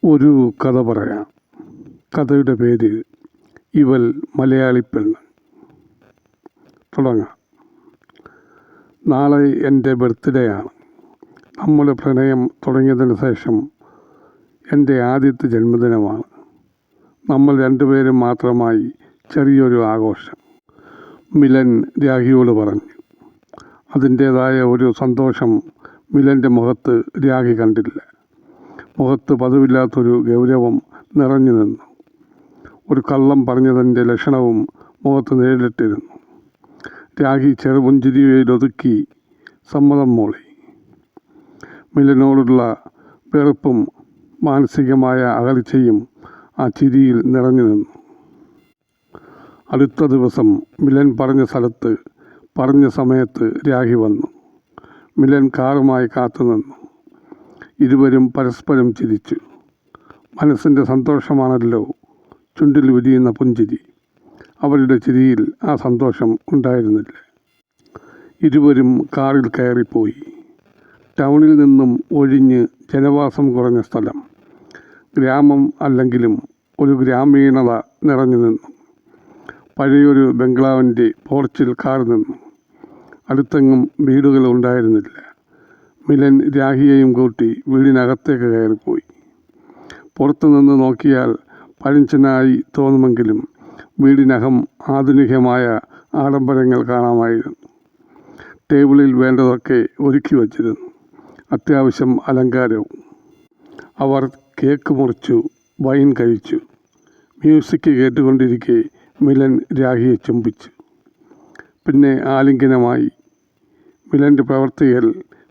ഒരു കഥ പറയാം. കഥയുടെ പേര് ഇവൾ മലയാളി പെണ്ണ്. തുടങ്ങാം. നാളെ എൻ്റെ ബർത്ത്ഡേ ആണ്. നമ്മുടെ പ്രണയം തുടങ്ങിയതിന് ശേഷം എൻ്റെ ആദ്യത്തെ ജന്മദിനമാണ്. നമ്മൾ രണ്ടുപേരും മാത്രമായി ചെറിയൊരു ആഘോഷം. മിലൻ രാഖിയോട് പറഞ്ഞു. അതിൻ്റേതായ ഒരു സന്തോഷം മിലൻ്റെ മുഖത്ത് രാഖി കണ്ടില്ല. മുഖത്ത് പതിവില്ലാത്തൊരു ഗൗരവം നിറഞ്ഞു നിന്നു. ഒരു കള്ളം പറഞ്ഞതിൻ്റെ ലക്ഷണവും മുഖത്ത് നേരിട്ടിരുന്നു. രാഖി ചെറുപുഞ്ചിരിയിലൊതുക്കി സമ്മതം മൂളി. മിലനോടുള്ള വെറുപ്പും മാനസികമായ അകൽച്ചയും ആ ചിരിയിൽ നിറഞ്ഞു നിന്നു. അടുത്ത ദിവസം മിലൻ പറഞ്ഞ സ്ഥലത്ത് പറഞ്ഞ സമയത്ത് രാഖി വന്നു. മിലൻ കാറുമായി കാത്തുനിന്നു. ഇരുവരും പരസ്പരം ചിരിച്ചു. മനസ്സിൻ്റെ സന്തോഷമാണല്ലോ ചുണ്ടിൽ വിരിയുന്ന പുഞ്ചിരി. അവരുടെ ചിരിയിൽ ആ സന്തോഷം ഉണ്ടായിരുന്നില്ല. ഇരുവരും കാറിൽ കയറിപ്പോയി. ടൗണിൽ നിന്നും ഒഴിഞ്ഞ് ജനവാസം കുറഞ്ഞ സ്ഥലം. ഗ്രാമം അല്ലെങ്കിലും ഒരു ഗ്രാമീണത നിറഞ്ഞു നിന്നു. പഴയൊരു ബംഗ്ലാവിൻ്റെ പോർച്ചിൽ കാർ നിന്നു. അടുത്തെങ്ങും വീടുകൾ ഉണ്ടായിരുന്നില്ല. മിലൻ രാഖിയെയും കൂട്ടി വീടിനകത്തേക്ക് കയറിപ്പോയി. പുറത്തു നിന്ന് നോക്കിയാൽ പഴഞ്ചനായി തോന്നുമെങ്കിലും വീടിനകം ആധുനികമായ ആഡംബരങ്ങൾ കാണാമായിരുന്നു. ടേബിളിൽ വേണ്ടതൊക്കെ ഒരുക്കി വച്ചിരുന്നു. അത്യാവശ്യം അലങ്കാരവും. അവർ കേക്ക് മുറിച്ചു, വൈൻ കഴിച്ചു. മ്യൂസിക് കേട്ടുകൊണ്ടിരിക്കെ മിലൻ രാഖിയെ ചുംബിച്ചു. പിന്നെ ആലിംഗനമായി. മിലൻ്റെ പ്രവർത്തികൾ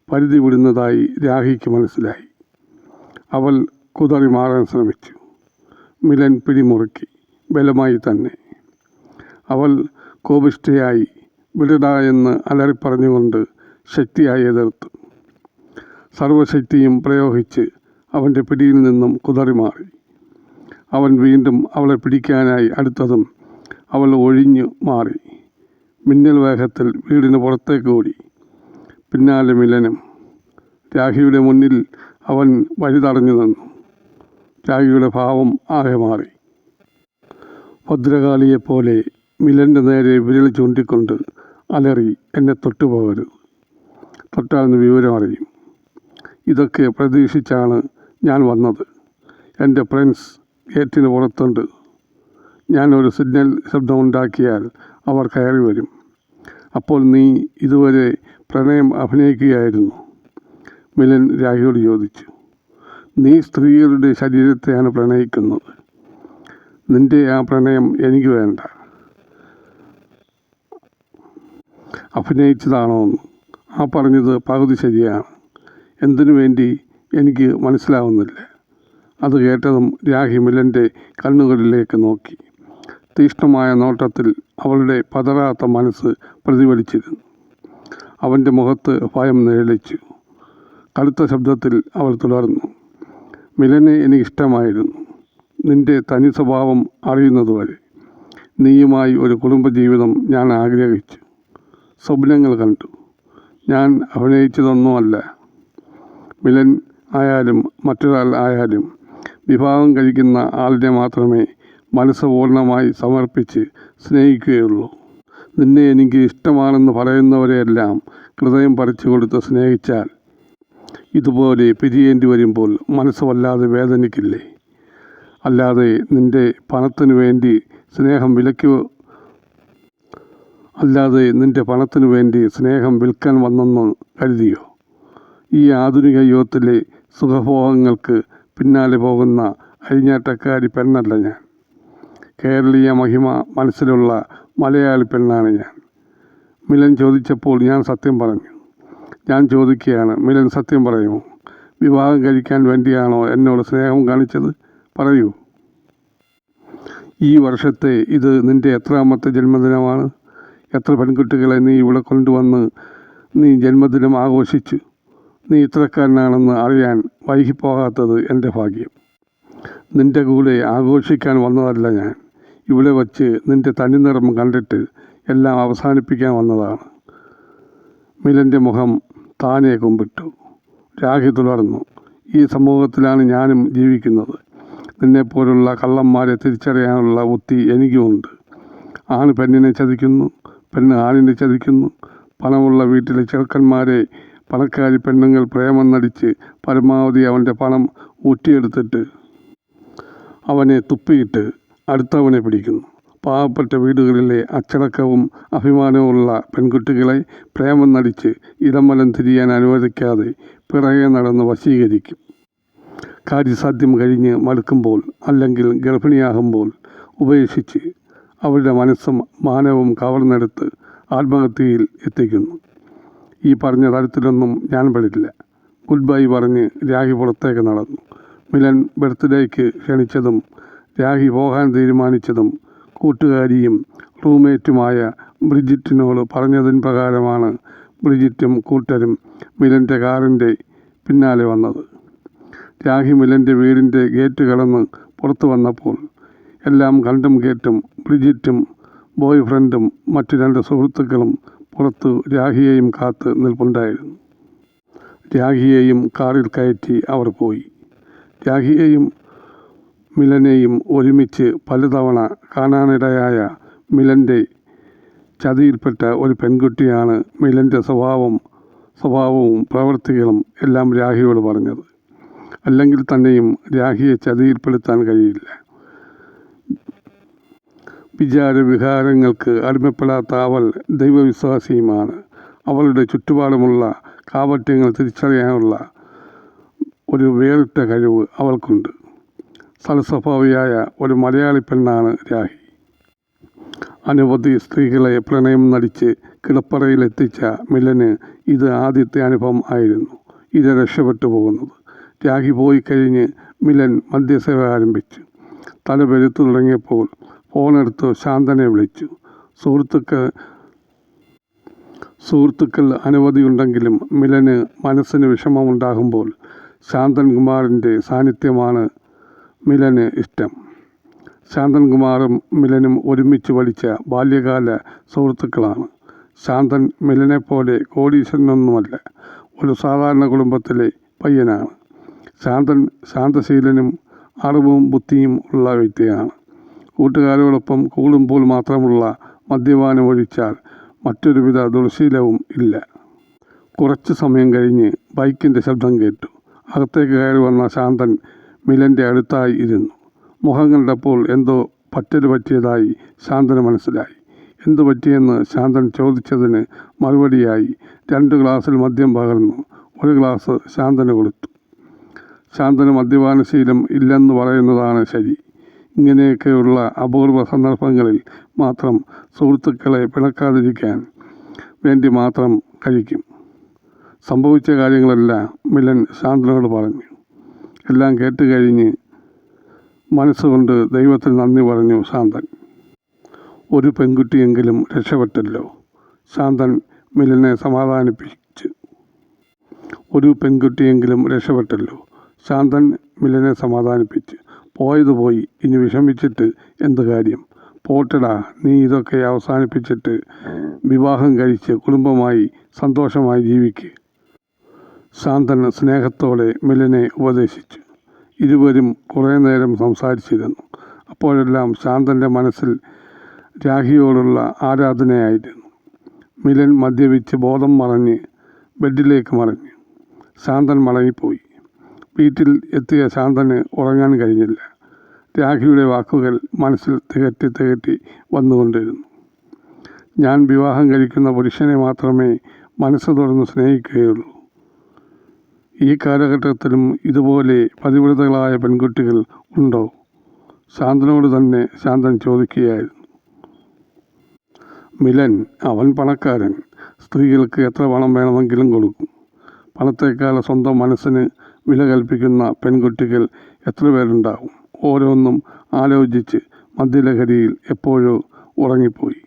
പരിധി വിടുന്നതായി രാഖിക്ക് മനസ്സിലായി. അവൾ കുതറി മാറാൻ ശ്രമിച്ചു. മിലൻ പിടിമുറുക്കി, ബലമായി തന്നെ. അവൾ കോപിഷ്ഠയായി വിടടാ എന്ന് അലറിപ്പറഞ്ഞുകൊണ്ട് ശക്തിയായി എതിർത്തു. സർവശക്തിയും പ്രയോഗിച്ച് അവൻ്റെ പിടിയിൽ നിന്നും കുതറി മാറി. അവൻ വീണ്ടും അവളെ പിടിക്കാനായി അടുത്തതും അവൾ ഒഴിഞ്ഞു മാറി. മിന്നൽ വേഗത്തിൽ വീടിന് പുറത്തേക്ക് ഓടി. പിന്നാലെ മിലനും. രാഖിയുടെ മുന്നിൽ അവൻ വഴി തടഞ്ഞു നിന്നു. രാഖിയുടെ ഭാവം ആകെ മാറി. ഭദ്രകാളിയെപ്പോലെ മിലൻ്റെ നേരെ വിരൽ ചൂണ്ടിക്കൊണ്ട് അലറി, എന്നെ തൊട്ടുപോകരുത്. തൊട്ടാൽ വിവരം അറിയും. ഇതൊക്കെ പ്രതീക്ഷിച്ചാണ് ഞാൻ വന്നത്. എൻ്റെ ഫ്രണ്ട്സ് ഗേറ്റിന് പുറത്തുണ്ട്. ഞാനൊരു സിഗ്നൽ ശബ്ദമുണ്ടാക്കിയാൽ അവർ കയറി വരും. അപ്പോൾ നീ ഇതുവരെ പ്രണയം അഭിനയിക്കുകയായിരുന്നു? മിലൻ രാഖിയോട് ചോദിച്ചു. നീ സ്ത്രീകളുടെ ശരീരത്തെയാണ് പ്രണയിക്കുന്നത്. നിൻ്റെ ആ പ്രണയം എനിക്ക് വേണ്ട. അഭിനയിച്ചതാണോ? ആ പറഞ്ഞത് പകുതി ശരിയാണ്. എന്തിനു വേണ്ടി എനിക്ക് മനസ്സിലാവുന്നില്ല. അത് കേട്ടതും രാഖി മിലൻ്റെ കണ്ണുകളിലേക്ക് നോക്കി. തീക്ഷ്ണമായ നോട്ടത്തിൽ അവളുടെ പതറാത്ത മനസ്സ് പ്രതിഫലിച്ചിരുന്നു. അവൻ്റെ മുഖത്ത് ഭയം നിഴലിച്ചു. കടുത്ത ശബ്ദത്തിൽ അവൾ തുടർന്നു. മിലനെ എനിക്കിഷ്ടമായിരുന്നു. നിൻ്റെ തനി സ്വഭാവം അറിയുന്നതുവരെ. നീയുമായി ഒരു കുടുംബജീവിതം ഞാൻ ആഗ്രഹിച്ചു. സ്വപ്നങ്ങൾ കണ്ടു. ഞാൻ അഭിനയിച്ചതൊന്നുമല്ല. മിലൻ ആയാലും മറ്റൊരാൾ ആയാലും വിവാഹം കഴിക്കുന്ന ആളിനെ മാത്രമേ മനസ്സ് പൂർണ്ണമായി സമർപ്പിച്ച് സ്നേഹിക്കുകയുള്ളൂ. നിന്നെ എനിക്ക് ഇഷ്ടമാണെന്ന് പറയുന്നവരെയെല്ലാം ഹൃദയം പറിച്ചു കൊടുത്ത് സ്നേഹിച്ചാൽ ഇതുപോലെ പിരിയേണ്ടി വരുമ്പോൾ മനസ്സ് വല്ലാതെ വേദനിക്കില്ലേ? അല്ലാതെ നിൻ്റെ പണത്തിനു വേണ്ടി സ്നേഹം വിൽക്കാൻ വന്നെന്ന് കരുതിയോ? ഈ ആധുനിക യുഗത്തിലെ സുഖഭോഗങ്ങൾക്ക് പിന്നാലെ പോകുന്ന അഴിഞ്ഞാട്ടക്കാരി പെണ്ണല്ല ഞാൻ. കേരളീയ മഹിമ മനസ്സിലുള്ള മലയാളി പെണ്ണാണ് ഞാൻ. മിലൻ ചോദിച്ചപ്പോൾ ഞാൻ സത്യം പറഞ്ഞു. ഞാൻ ചോദിക്കുകയാണ്, മിലൻ സത്യം പറയുമോ? വിവാഹം കഴിക്കാൻ വേണ്ടിയാണോ എന്നോട് സ്നേഹം കാണിച്ചത്? പറയൂ. ഈ വർഷത്തെ ഇത് നിൻ്റെ എത്രാമത്തെ ജന്മദിനമാണ്? എത്ര പെൺകുട്ടികളെ നീ ഇവിടെ കൊണ്ടുവന്ന് നീ ജന്മദിനം ആഘോഷിച്ചു? നീ ഇത്രക്കാരനാണെന്ന് അറിയാൻ വൈകിപ്പോകാത്തത് എൻ്റെ ഭാഗ്യം. നിൻ്റെ കൂടെ ആഘോഷിക്കാൻ വന്നതല്ല ഞാൻ. ഇവിടെ വച്ച് നിൻ്റെ തനിനിറം കണ്ടിട്ട് എല്ലാം അവസാനിപ്പിക്കാൻ വന്നതാണ്. മിലൻ്റെ മുഖം താനെ കുമ്പിട്ടു. രാഖി തുടർന്നു. ഈ സമൂഹത്തിലാണ് ഞാനും ജീവിക്കുന്നത്. നിന്നെപ്പോലുള്ള കള്ളന്മാരെ തിരിച്ചറിയാനുള്ള ബുദ്ധി എനിക്കുമുണ്ട്. ആണ് പെണ്ണിനെ ചതിക്കുന്നു, പെണ്ണ് ആണിനെ ചതിക്കുന്നു. പണമുള്ള വീട്ടിലെ ചെറുക്കന്മാരെ പണക്കാരി പെണ്ണുങ്ങൾ പ്രേമം നടിച്ച് പരമാവധി അവൻ്റെ പണം ഊറ്റിയെടുത്തിട്ട് അവനെ തുപ്പിയിട്ട് അടുത്തവനെ പിടിക്കുന്നു. പാവപ്പെട്ട വീടുകളിലെ അച്ചടക്കവും അഭിമാനവുമുള്ള പെൺകുട്ടികളെ പ്രേമം നടിച്ച് ഇടംവലം തിരിയാൻ അനുവദിക്കാതെ പിറകെ നടന്ന് വശീകരിക്കും. കാര്യസാധ്യം കഴിഞ്ഞ് മടുക്കുമ്പോൾ അല്ലെങ്കിൽ ഗർഭിണിയാകുമ്പോൾ ഉപേക്ഷിച്ച് അവരുടെ മനസ്സും മാനവും കവർന്നെടുത്ത് ആത്മഹത്യയിൽ എത്തിക്കുന്നു. ഈ പറഞ്ഞ തരത്തിലൊന്നും ഞാൻ പെടില്ല. ഗുഡ് ബൈ പറഞ്ഞ് രാഖി പുറത്തേക്ക് നടന്നു. മിലൻ ബർത്ത്ഡേക്ക് ക്ഷണിച്ചതും രാഖി പോകാൻ തീരുമാനിച്ചതും കൂട്ടുകാരിയും റൂംമേറ്റുമായ ബ്രിജിറ്റിനോട് പറഞ്ഞതിന് പ്രകാരമാണ് ബ്രിജിറ്റും കൂട്ടരും മിലൻ്റെ കാറിൻ്റെ പിന്നാലെ വന്നത്. രാഖി മിലൻ്റെ വീടിൻ്റെ ഗേറ്റ് കടന്ന് പുറത്തു വന്നപ്പോൾ എല്ലാം കണ്ടും കേട്ടും ബ്രിജിറ്റും ബോയ് ഫ്രണ്ടും മറ്റു 2 സുഹൃത്തുക്കളും പുറത്തു രാഖിയെയും കാത്ത് നിൽപ്പുണ്ടായിരുന്നു. രാഖിയെയും കാറിൽ കയറ്റി അവർ പോയി. രാഖിയെയും മിലനെയും ഒരുമിച്ച് പലതവണ കാണാനിടയായ മിലൻ്റെ ചതിയിൽപ്പെട്ട ഒരു പെൺകുട്ടിയാണ് മിലൻ്റെ സ്വഭാവവും പ്രവൃത്തികളും എല്ലാം രാഖിയോട് പറഞ്ഞത്. അല്ലെങ്കിൽ തന്നെയും രാഖിയെ ചതിയിൽപ്പെടുത്താൻ കഴിയില്ല. വികാരങ്ങൾക്ക് അടിമപ്പെടാത്ത അവൾ ദൈവവിശ്വാസിയുമാണ്. അവളുടെ ചുറ്റുപാടുമുള്ള കാപട്യങ്ങൾ തിരിച്ചറിയാനുള്ള ഒരു വേറിട്ട കഴിവ് അവൾക്കുണ്ട്. സൽസ്വഭാവിയായ ഒരു മലയാളി പെണ്ണാണ് രാഖി. അനവധി സ്ത്രീകളെ പ്രണയം നടിച്ച് കിടപ്പറയിലെത്തിച്ച മിലന് ഇത് ആദ്യത്തെ അനുഭവം ആയിരുന്നു. ഇത് രക്ഷപ്പെട്ടു പോകുന്നത്. രാഖി പോയി കഴിഞ്ഞ് മിലൻ മദ്യസേവ ആരംഭിച്ചു. തല പെരുത്തു തുടങ്ങിയപ്പോൾ ഫോണെടുത്ത് ശാന്തനെ വിളിച്ചു. സുഹൃത്തുക്കൾ അനവധിയുണ്ടെങ്കിലും മിലന് മനസ്സിന് വിഷമമുണ്ടാകുമ്പോൾ ശാന്തൻ കുമാറിൻ്റെ സാന്നിധ്യമാണ് മിലന് ഇഷ്ടം. ശാന്തൻ കുമാറും മിലനും ഒരുമിച്ച് പഠിച്ച ബാല്യകാല സുഹൃത്തുക്കളാണ്. ശാന്തൻ മിലനെപ്പോലെ കോടീശ്വരനൊന്നുമല്ല, ഒരു സാധാരണ കുടുംബത്തിലെ പയ്യനാണ്. ശാന്തൻ ശാന്തശീലനും അറിവും ബുദ്ധിയും ഉള്ള വ്യക്തിയാണ്. കൂട്ടുകാരോടൊപ്പം കൂടുമ്പോൾ മാത്രമുള്ള മദ്യപാനം ഒഴിച്ചാൽ മറ്റൊരുവിധ ദുർശീലവും ഇല്ല. കുറച്ചു സമയം കഴിഞ്ഞ് ബൈക്കിൻ്റെ ശബ്ദം കേട്ടു. അകത്തേക്ക് കയറി വന്ന ശാന്തൻ മിലൻ്റെ അടുത്തായി ഇരുന്നു. മുഖം കണ്ടപ്പോൾ എന്തോ പറ്റല് പറ്റിയതായി ശാന്തന് മനസ്സിലായി. എന്തു പറ്റിയെന്ന് ശാന്തൻ ചോദിച്ചതിന് മറുപടിയായി 2 ഗ്ലാസ്സിൽ മദ്യം പകർന്നു 1 ഗ്ലാസ് ശാന്തന് കൊടുത്തു. ശാന്തന് മദ്യപാനശീലം ഇല്ലെന്ന് പറയുന്നതാണ് ശരി. ഇങ്ങനെയൊക്കെയുള്ള അപൂർവ സന്ദർഭങ്ങളിൽ മാത്രം സുഹൃത്തുക്കളെ പിണക്കാതിരിക്കാൻ വേണ്ടി മാത്രം കഴിക്കും. സംഭവിച്ച കാര്യങ്ങളെല്ലാം മിലൻ ശാന്തനോട് പറഞ്ഞു. എല്ലാം കേട്ട് കഴിഞ്ഞ് മനസ്സുകൊണ്ട് ദൈവത്തിന് നന്ദി പറഞ്ഞു ശാന്തൻ. ഒരു പെൺകുട്ടിയെങ്കിലും രക്ഷപ്പെട്ടല്ലോ. ശാന്തൻ മിലനെ സമാധാനിപ്പിച്ചു. ഒരു പെൺകുട്ടിയെങ്കിലും രക്ഷപ്പെട്ടല്ലോ. ശാന്തൻ മിലനെ സമാധാനിപ്പിച്ചു. പോയത് പോയി, ഇനി വിഷമിച്ചിട്ട് എന്ത് കാര്യം? പോട്ടടാ, നീ ഇതൊക്കെ അവസാനിപ്പിച്ചിട്ട് വിവാഹം കഴിച്ച് കുടുംബമായി സന്തോഷമായി ജീവിക്കുക. ശാന്തൻ സ്നേഹത്തോടെ മിലനെ ഉപദേശിച്ചു. ഇരുവരും കുറേ നേരം സംസാരിച്ചിരുന്നു. അപ്പോഴെല്ലാം ശാന്തൻ്റെ മനസ്സിൽ രാഖിയോടുള്ള ആരാധനയായിരുന്നു. മിലൻ മദ്യപിച്ച് ബോധം മറഞ്ഞ് ബെഡിലേക്ക് മറിഞ്ഞു. ശാന്തൻ മടങ്ങിപ്പോയി. വീട്ടിൽ എത്തിയ ശാന്തന് ഉറങ്ങാൻ കഴിഞ്ഞില്ല. രാഖിയുടെ വാക്കുകൾ മനസ്സിൽ തികട്ടി വന്നുകൊണ്ടിരുന്നു. ഞാൻ വിവാഹം കഴിക്കുന്ന പുരുഷനെ മാത്രമേ മനസ്സ് തുറന്ന് സ്നേഹിക്കുകയുള്ളൂ. ഈ കാലഘട്ടത്തിലും ഇതുപോലെ പതിവ്രതകളായ പെൺകുട്ടികൾ ഉണ്ടോ? ശാന്തനോട് തന്നെ ശാന്തൻ ചോദിക്കുകയായിരുന്നു. മിലൻ, അവൻ പണക്കാരൻ. സ്ത്രീകൾക്ക് എത്ര പണം വേണമെങ്കിലും കൊടുക്കും. പണത്തേക്കാൾ സ്വന്തം മനസ്സിന് വില കൽപ്പിക്കുന്ന പെൺകുട്ടികൾ എത്ര പേരുണ്ടാകും? ഓരോന്നും ആലോചിച്ച് മദ്യലഹരിയിൽ എപ്പോഴോ ഉറങ്ങിപ്പോയി.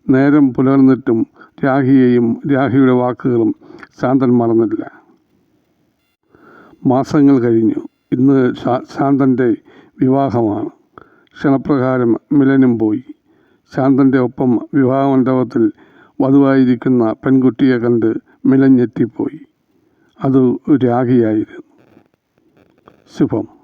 നേരം പുലർന്നിട്ടും രാഖിയെയും രാഖിയുടെ വാക്കുകളും ശാന്തൻ മറന്നില്ല. മാസങ്ങൾ കഴിഞ്ഞു. ഇന്ന് ശാന്തൻ്റെ വിവാഹമാണ്. ക്ഷണപ്രകാരം മിലനും പോയി. ശാന്തൻ്റെ ഒപ്പം വിവാഹമണ്ഡപത്തിൽ വധുവായിരിക്കുന്ന പെൺകുട്ടിയെ കണ്ട് മിലൻ ഞെട്ടിപ്പോയി. അത് രാഖിയായിരുന്നു. ശുഭം.